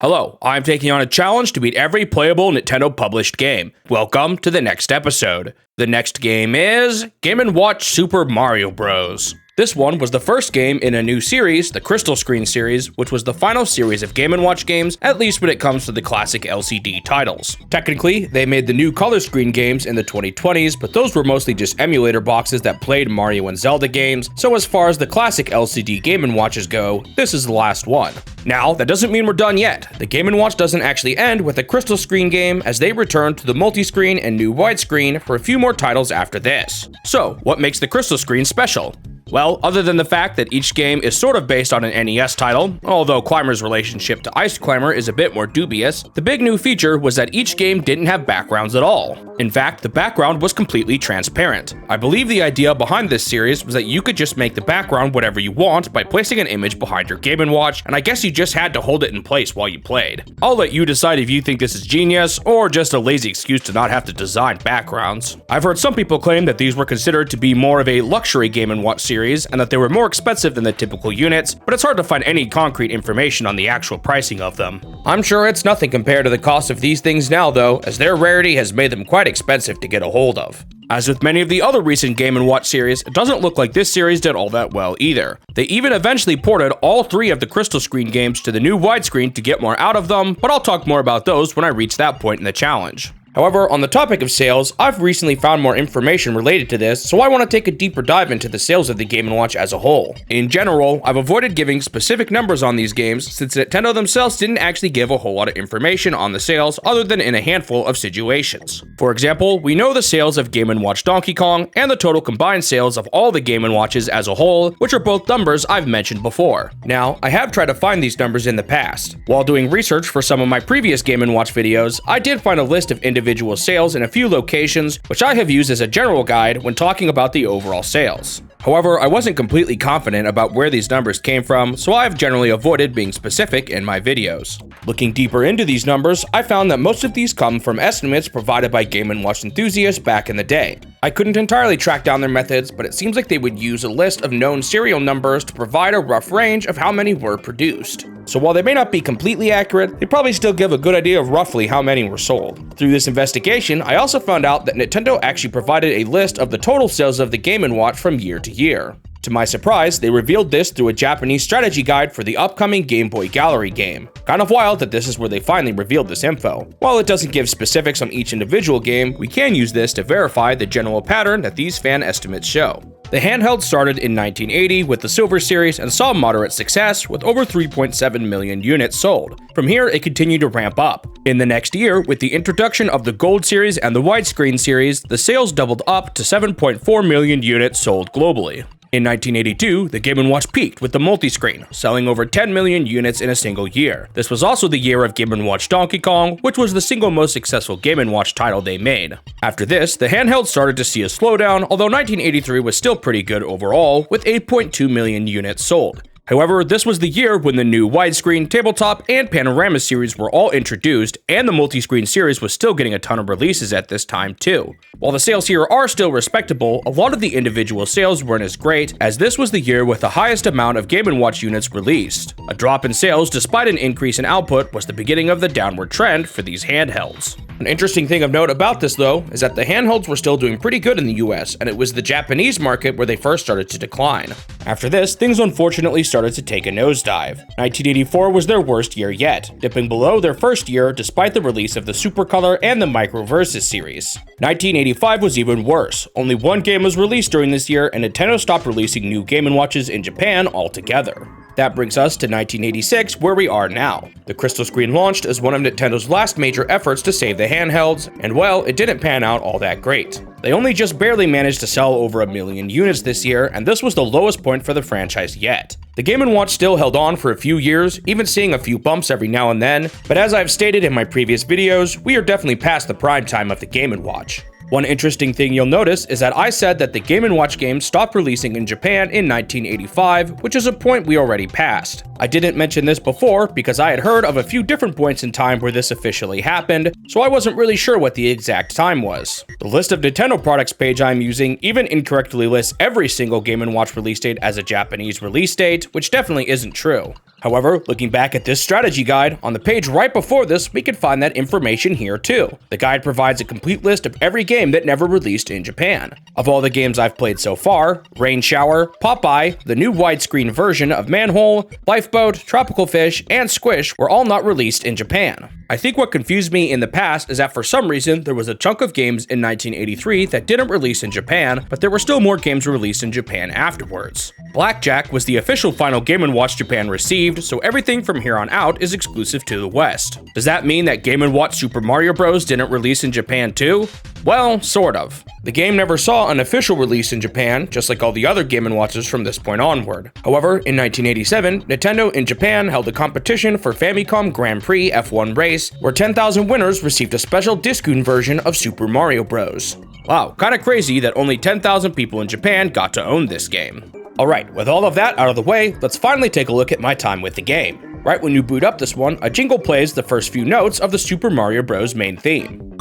Hello, I'm taking on a challenge to beat every playable Nintendo published game. Welcome to the next episode. The next game is Game & Watch Super Mario Bros. This one was the first game in a new series, the Crystal Screen series, which was the final series of Game & Watch games, at least when it comes to the classic LCD titles. Technically, they made the new color screen games in the 2020s, but those were mostly just emulator boxes that played Mario and Zelda games, so as far as the classic LCD Game & Watches go, this is the last one. Now, that doesn't mean we're done yet. The Game & Watch doesn't actually end with the Crystal Screen game, as they return to the multi-screen and new widescreen for a few more titles after this. So, what makes the Crystal Screen special? Well, other than the fact that each game is sort of based on an NES title, although Climber's relationship to Ice Climber is a bit more dubious, the big new feature was that each game didn't have backgrounds at all. In fact, the background was completely transparent. I believe the idea behind this series was that you could just make the background whatever you want by placing an image behind your Game & Watch, and I guess you just had to hold it in place while you played. I'll let you decide if you think this is genius, or just a lazy excuse to not have to design backgrounds. I've heard some people claim that these were considered to be more of a luxury Game & Watch series, and that they were more expensive than the typical units, but it's hard to find any concrete information on the actual pricing of them. I'm sure it's nothing compared to the cost of these things now though, as their rarity has made them quite expensive to get a hold of. As with many of the other recent Game & Watch series, it doesn't look like this series did all that well either. They even eventually ported all three of the Crystal Screen games to the new widescreen to get more out of them, but I'll talk more about those when I reach that point in the challenge. However, on the topic of sales, I've recently found more information related to this, so I want to take a deeper dive into the sales of the Game & Watch as a whole. In general, I've avoided giving specific numbers on these games since Nintendo themselves didn't actually give a whole lot of information on the sales other than in a handful of situations. For example, we know the sales of Game & Watch Donkey Kong and the total combined sales of all the Game & Watches as a whole, which are both numbers I've mentioned before. Now, I have tried to find these numbers in the past. While doing research for some of my previous Game & Watch videos, I did find a list of individual sales in a few locations, which I have used as a general guide when talking about the overall sales. However, I wasn't completely confident about where these numbers came from, so I've generally avoided being specific in my videos. Looking deeper into these numbers, I found that most of these come from estimates provided by Game & Watch enthusiasts back in the day. I couldn't entirely track down their methods, but it seems like they would use a list of known serial numbers to provide a rough range of how many were produced. So while they may not be completely accurate, they probably still give a good idea of roughly how many were sold. Through this investigation, I also found out that Nintendo actually provided a list of the total sales of the Game & Watch from year to year. To my surprise, they revealed this through a Japanese strategy guide for the upcoming Game Boy Gallery game. Kind of wild that this is where they finally revealed this info. While it doesn't give specifics on each individual game, we can use this to verify the general pattern that these fan estimates show. The handheld started in 1980 with the Silver Series and saw moderate success with over 3.7 million units sold. From here, it continued to ramp up. In the next year, with the introduction of the Gold Series and the Widescreen Series, the sales doubled up to 7.4 million units sold globally. In 1982, the Game & Watch peaked with the multi-screen, selling over 10 million units in a single year. This was also the year of Game & Watch Donkey Kong, which was the single most successful Game & Watch title they made. After this, the handheld started to see a slowdown, although 1983 was still pretty good overall, with 8.2 million units sold. However, this was the year when the new widescreen, tabletop, and panorama series were all introduced, and the multi-screen series was still getting a ton of releases at this time too. While the sales here are still respectable, a lot of the individual sales weren't as great, as this was the year with the highest amount of Game & Watch units released. A drop in sales despite an increase in output was the beginning of the downward trend for these handhelds. An interesting thing of note about this though, is that the handhelds were still doing pretty good in the US, and it was the Japanese market where they first started to decline. After this, things unfortunately started to take a nosedive. 1984 was their worst year yet, dipping below their first year despite the release of the Super Color and the Micro Versus series. 1985 was even worse. Only one game was released during this year, and Nintendo stopped releasing new Game & Watches in Japan altogether. That brings us to 1986, where we are now. The Crystal Screen launched as one of Nintendo's last major efforts to save the handhelds, and well, it didn't pan out all that great. They only just barely managed to sell over 1 million units this year, and this was the lowest point for the franchise yet. The Game & Watch still held on for a few years, even seeing a few bumps every now and then, but as I've stated in my previous videos, we are definitely past the prime time of the Game & Watch. One interesting thing you'll notice is that I said that the Game & Watch games stopped releasing in Japan in 1985, which is a point we already passed. I didn't mention this before because I had heard of a few different points in time where this officially happened, so I wasn't really sure what the exact time was. The list of Nintendo products page I'm using even incorrectly lists every single Game & Watch release date as a Japanese release date, which definitely isn't true. However, looking back at this strategy guide, on the page right before this, we can find that information here too. The guide provides a complete list of every game that never released in Japan. Of all the games I've played so far, Rain Shower, Popeye, the new widescreen version of Manhole, Lifeboat, Tropical Fish, and Squish were all not released in Japan. I think what confused me in the past is that for some reason there was a chunk of games in 1983 that didn't release in Japan, but there were still more games released in Japan afterwards. Blackjack was the official final Game & Watch Japan received, so everything from here on out is exclusive to the West. Does that mean that Game & Watch Super Mario Bros. Didn't release in Japan too? Well, sort of. The game never saw an official release in Japan, just like all the other Game & Watches from this point onward. However, in 1987, Nintendo in Japan held a competition for Famicom Grand Prix F1 race, where 10,000 winners received a special disc-oon version of Super Mario Bros. Wow, kinda crazy that only 10,000 people in Japan got to own this game. Alright, with all of that out of the way, let's finally take a look at my time with the game. Right when you boot up this one, a jingle plays the first few notes of the Super Mario Bros. Main theme.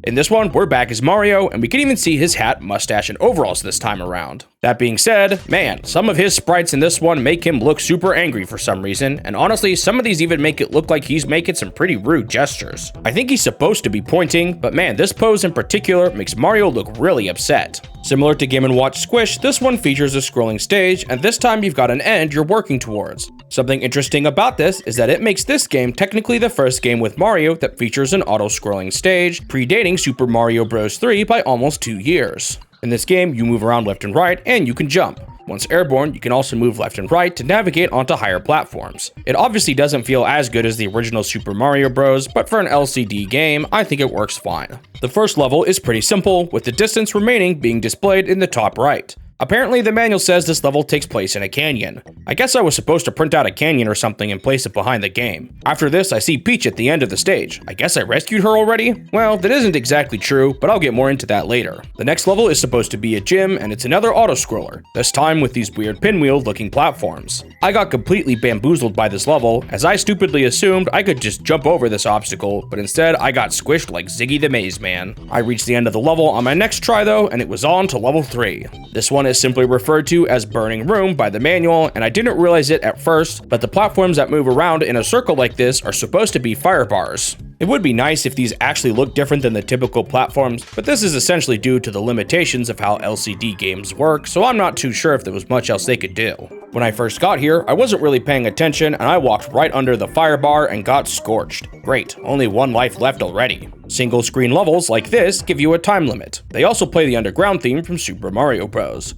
In this one, we're back as Mario, and we can even see his hat, mustache, and overalls this time around. That being said, man, some of his sprites in this one make him look super angry for some reason, and honestly, some of these even make it look like he's making some pretty rude gestures. I think he's supposed to be pointing, but man, this pose in particular makes Mario look really upset. Similar to Game & Watch Squish, this one features a scrolling stage, and this time you've got an end you're working towards. Something interesting about this is that it makes this game technically the first game with Mario that features an auto-scrolling stage, predating Super Mario Bros. 3 by almost 2 years. In this game, you move around left and right, and you can jump. Once airborne, you can also move left and right to navigate onto higher platforms. It obviously doesn't feel as good as the original Super Mario Bros., but for an LCD game, I think it works fine. The first level is pretty simple, with the distance remaining being displayed in the top right. Apparently, the manual says this level takes place in a canyon. I guess I was supposed to print out a canyon or something and place it behind the game. After this, I see Peach at the end of the stage. I guess I rescued her already? Well, that isn't exactly true, but I'll get more into that later. The next level is supposed to be a gym, and it's another auto-scroller, this time with these weird pinwheel-looking platforms. I got completely bamboozled by this level, as I stupidly assumed I could just jump over this obstacle, but instead I got squished like Ziggy the Maze Man. I reached the end of the level on my next try though, and it was on to level 3. This one is simply referred to as Burning Room by the manual, and I didn't realize it at first, but the platforms that move around in a circle like this are supposed to be fire bars. It would be nice if these actually looked different than the typical platforms, but this is essentially due to the limitations of how LCD games work, so I'm not too sure if there was much else they could do. When I first got here, I wasn't really paying attention, and I walked right under the fire bar and got scorched. Great, only one life left already. Single screen levels like this give you a time limit. They also play the underground theme from Super Mario Bros.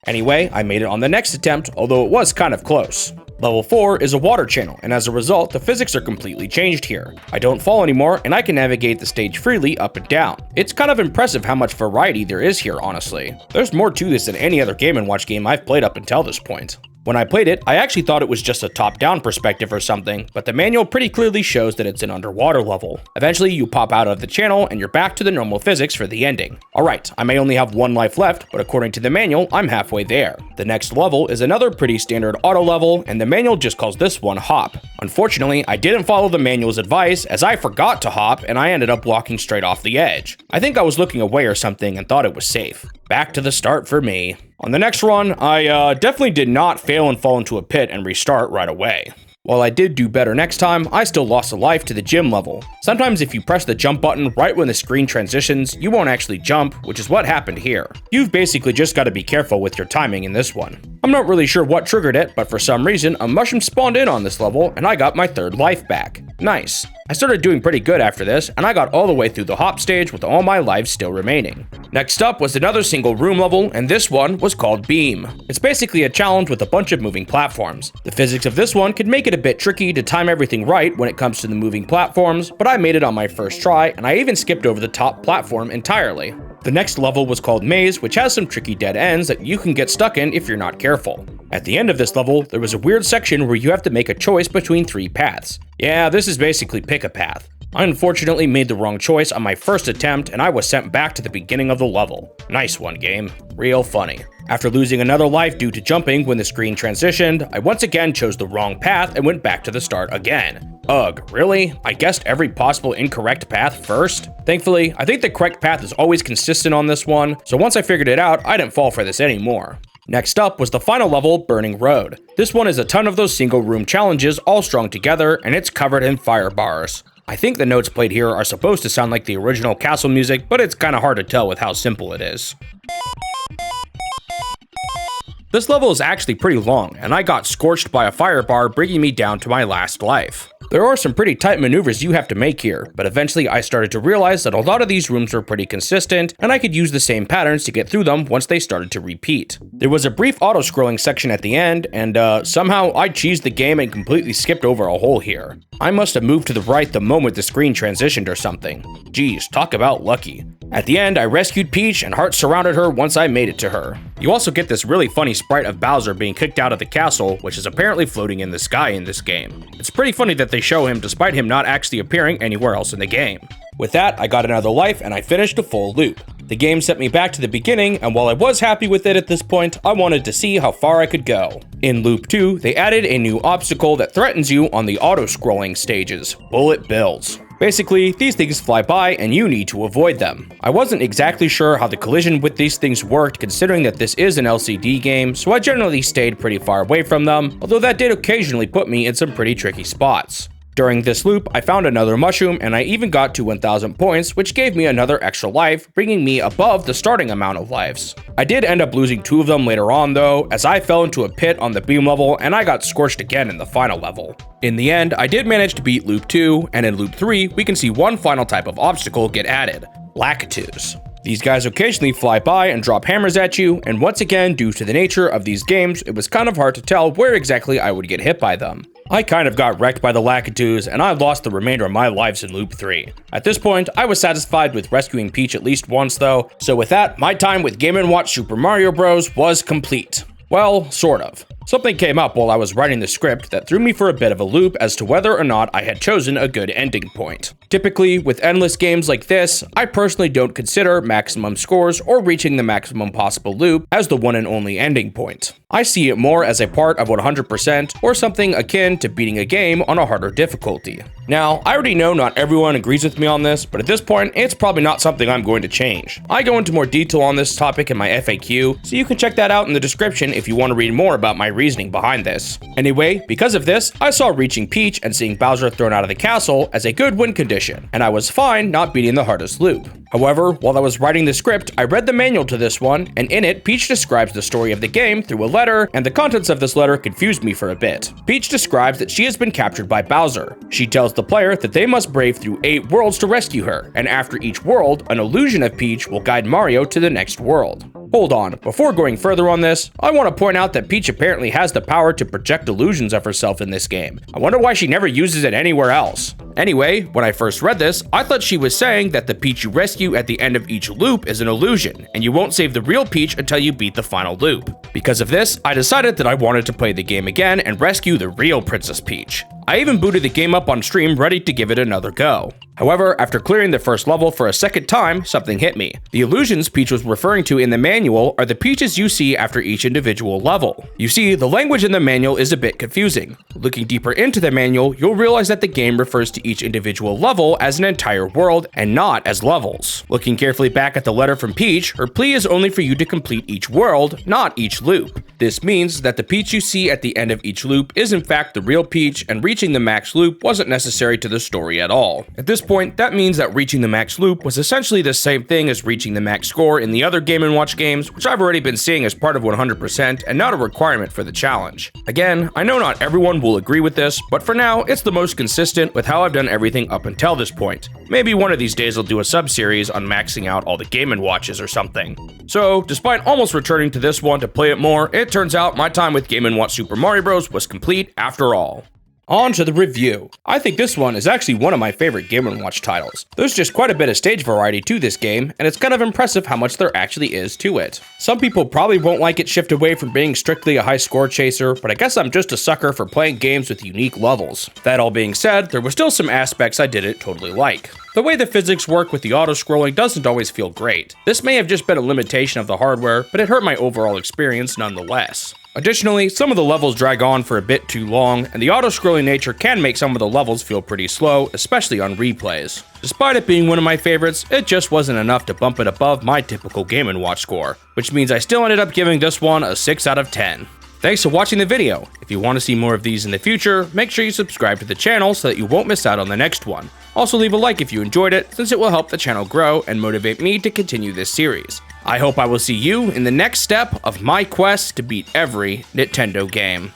Anyway, I made it on the next attempt, although it was kind of close. Level 4 is a water channel, and as a result, the physics are completely changed here. I don't fall anymore, and I can navigate the stage freely up and down. It's kind of impressive how much variety there is here, honestly. There's more to this than any other Game & Watch game I've played up until this point. When I played it, I actually thought it was just a top-down perspective or something, but the manual pretty clearly shows that it's an underwater level. Eventually, you pop out of the channel, and you're back to the normal physics for the ending. Alright, I may only have one life left, but according to the manual, I'm halfway there. The next level is another pretty standard auto level, and the manual just calls this one Hop. Unfortunately, I didn't follow the manual's advice, as I forgot to hop, and I ended up walking straight off the edge. I think I was looking away or something and thought it was safe. Back to the start for me. On the next run, I definitely did not fail and fall into a pit and restart right away. While I did do better next time, I still lost a life to the gym level. Sometimes if you press the jump button right when the screen transitions, you won't actually jump, which is what happened here. You've basically just got to be careful with your timing in this one. I'm not really sure what triggered it, but for some reason, a mushroom spawned in on this level, and I got my third life back. Nice. I started doing pretty good after this, and I got all the way through the hop stage with all my lives still remaining. Next up was another single room level, and this one was called Beam. It's basically a challenge with a bunch of moving platforms. The physics of this one could make it a bit tricky to time everything right when it comes to the moving platforms, but I made it on my first try, and I even skipped over the top platform entirely. The next level was called Maze, which has some tricky dead ends that you can get stuck in if you're not careful. At the end of this level, there was a weird section where you have to make a choice between 3 paths. Yeah, this is basically pick a path. I unfortunately made the wrong choice on my first attempt, and I was sent back to the beginning of the level. Nice one, game. Real funny. After losing another life due to jumping when the screen transitioned, I once again chose the wrong path and went back to the start again. Ugh, really? I guessed every possible incorrect path first? Thankfully, I think the correct path is always consistent on this one, so once I figured it out, I didn't fall for this anymore. Next up was the final level, Burning Road. This one is a ton of those single room challenges all strung together, and it's covered in fire bars. I think the notes played here are supposed to sound like the original castle music, but it's kinda hard to tell with how simple it is. This level is actually pretty long, and I got scorched by a fire bar, bringing me down to my last life. There are some pretty tight maneuvers you have to make here, but eventually I started to realize that a lot of these rooms were pretty consistent, and I could use the same patterns to get through them once they started to repeat. There was a brief auto-scrolling section at the end, and somehow I cheesed the game and completely skipped over a hole here. I must have moved to the right the moment the screen transitioned or something. Geez, talk about lucky. At the end, I rescued Peach and hearts surrounded her once I made it to her. You also get this really funny sprite of Bowser being kicked out of the castle, which is apparently floating in the sky in this game. It's pretty funny that they show him despite him not actually appearing anywhere else in the game. With that, I got another life and I finished a full loop. The game sent me back to the beginning, and while I was happy with it at this point, I wanted to see how far I could go. In Loop 2, they added a new obstacle that threatens you on the auto-scrolling stages, bullet bills. Basically, these things fly by and you need to avoid them. I wasn't exactly sure how the collision with these things worked considering that this is an LCD game, so I generally stayed pretty far away from them, although that did occasionally put me in some pretty tricky spots. During this loop, I found another mushroom and I even got to 1000 points, which gave me another extra life, bringing me above the starting amount of lives. I did end up losing 2 of them later on though, as I fell into a pit on the beam level and I got scorched again in the final level. In the end, I did manage to beat Loop 2, and in Loop 3, we can see one final type of obstacle get added, Lakitus. These guys occasionally fly by and drop hammers at you, and once again, due to the nature of these games, it was kind of hard to tell where exactly I would get hit by them. I kind of got wrecked by the Lakitus, and I lost the remainder of my lives in Loop 3. At this point, I was satisfied with rescuing Peach at least once though, so with that, my time with Game & Watch Super Mario Bros. Was complete. Well, sort of. Something came up while I was writing the script that threw me for a bit of a loop as to whether or not I had chosen a good ending point. Typically, with endless games like this, I personally don't consider maximum scores or reaching the maximum possible loop as the one and only ending point. I see it more as a part of 100% or something akin to beating a game on a harder difficulty. Now, I already know not everyone agrees with me on this, but at this point, it's probably not something I'm going to change. I go into more detail on this topic in my FAQ, so you can check that out in the description if you want to read more about my reasoning behind this. Anyway, because of this, I saw reaching Peach and seeing Bowser thrown out of the castle as a good win condition, and I was fine not beating the hardest loop. However, while I was writing the script, I read the manual to this one, and in it, Peach describes the story of the game through a letter, and the contents of this letter confused me for a bit. Peach describes that she has been captured by Bowser. She tells the player that they must brave through 8 worlds to rescue her, and after each world, an illusion of Peach will guide Mario to the next world. Hold on, before going further on this, I want to point out that Peach apparently has the power to project illusions of herself in this game. I wonder why she never uses it anywhere else. Anyway, when I first read this, I thought she was saying that the Peach you rescue at the end of each loop is an illusion, and you won't save the real Peach until you beat the final loop. Because of this, I decided that I wanted to play the game again and rescue the real Princess Peach. I even booted the game up on stream ready to give it another go. However, after clearing the first level for a second time, something hit me. The illusions Peach was referring to in the manual are the Peaches you see after each individual level. You see, the language in the manual is a bit confusing. Looking deeper into the manual, you'll realize that the game refers to each individual level as an entire world and not as levels. Looking carefully back at the letter from Peach, her plea is only for you to complete each world, not each loop. This means that the Peach you see at the end of each loop is in fact the real Peach, and reaching the max loop wasn't necessary to the story at all. At this point, that means that reaching the max loop was essentially the same thing as reaching the max score in the other Game & Watch games, which I've already been seeing as part of 100% and not a requirement for the challenge. Again, I know not everyone will agree with this, but for now, it's the most consistent with how I've done everything up until this point. Maybe one of these days I'll do a sub-series on maxing out all the Game & Watches or something. So, despite almost returning to this one to play it more, it turns out my time with Game & Watch Super Mario Bros. Was complete after all. On to the review. I think this one is actually one of my favorite Game & Watch titles. There's just quite a bit of stage variety to this game, and it's kind of impressive how much there actually is to it. Some people probably won't like it shift away from being strictly a high score chaser, but I guess I'm just a sucker for playing games with unique levels. That all being said, there were still some aspects I didn't totally like. The way the physics work with the auto-scrolling doesn't always feel great. This may have just been a limitation of the hardware, but it hurt my overall experience nonetheless. Additionally, some of the levels drag on for a bit too long, and the auto-scrolling nature can make some of the levels feel pretty slow, especially on replays. Despite it being one of my favorites, it just wasn't enough to bump it above my typical Game & Watch score, which means I still ended up giving this one a 6 out of 10. Thanks for watching the video. If you want to see more of these in the future, make sure you subscribe to the channel so that you won't miss out on the next one. Also leave a like if you enjoyed it, since it will help the channel grow and motivate me to continue this series. I hope I will see you in the next step of my quest to beat every Nintendo game.